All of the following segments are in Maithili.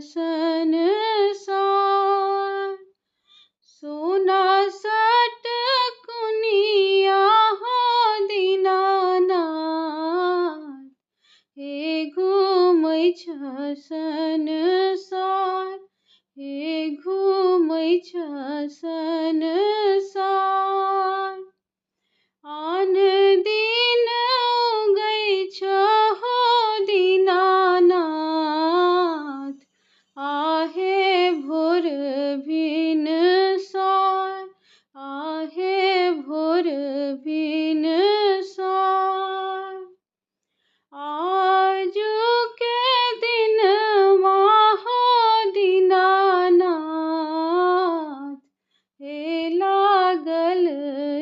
संसार। सोना सटकुनिया हो दीनानाथ, हे घुमै छ संसार, हे घुमै छ संसार। आन दिन उगै छ हो दीनानाथ, आहे भोर भिनसार, आहे भोर भिनसार। आजुके दिनमा हो दीनानाथ, हे लागल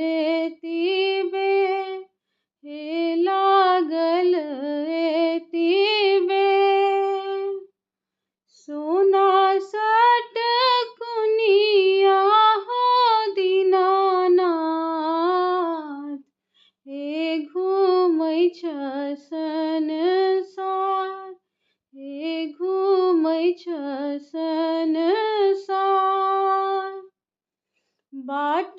एति बेर, हे लागल एति बेर। सोना सटकुनिया हो दीनानाथ, हे घुमै छ संसार, हे घुमै छ संसार। बाट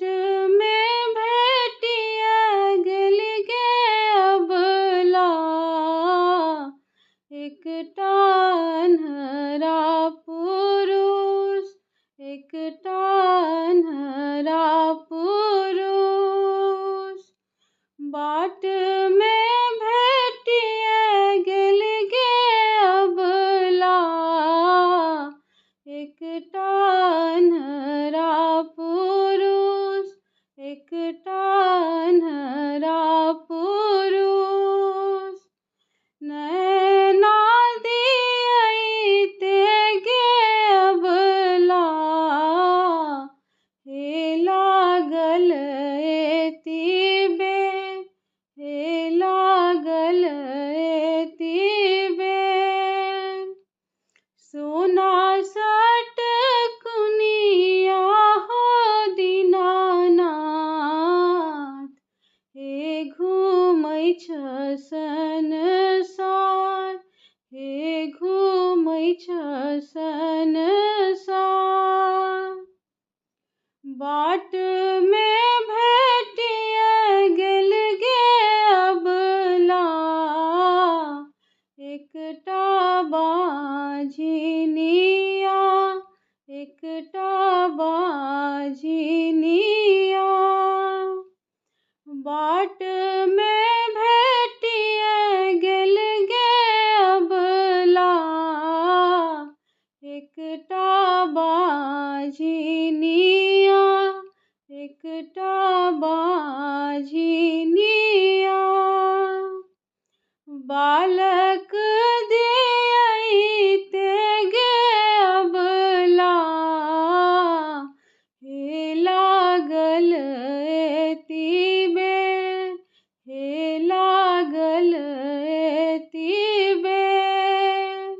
में भेटिया गेल गे अबला, एकटा अन्हरा पुरुष, एकटा अन्हरा पुरुष। बाट में भेटिया गेल गे अबला, एकटा अन्हरा पुरुष, एकटा अन्हरा पुरुष। नैना दिअइते गे अबला, हे लागल एति बेर, हे लागल एति बेर। सोना सटकुनिया हो दीनानाथ, हे घुमै छ संसार, हे घुमै छ संसार। बाट में भेटिया गेल गे अबला, एकटा बाझिनिया, एकटा बाझिनिया। बाट में भेटिया गेल गे अबला, एकटा बाझिनिया, एकटा बाझिनिया। बालक दिअइते गे अबला, हे लागल एति बेर, हे लागल एति बेर।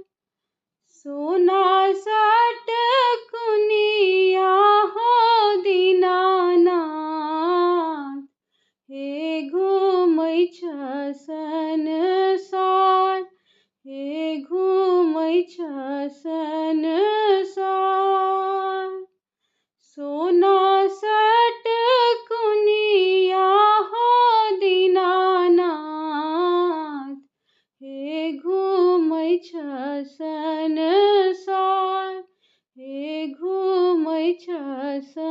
सोना सटकुनिया हो दीनानाथ, हे घुमै छ संसार, हे घुमै छ संसार। सोना सटकुनिया हो दीनानाथ, हे घुमै छ संसार, हे घुमै छ संसार।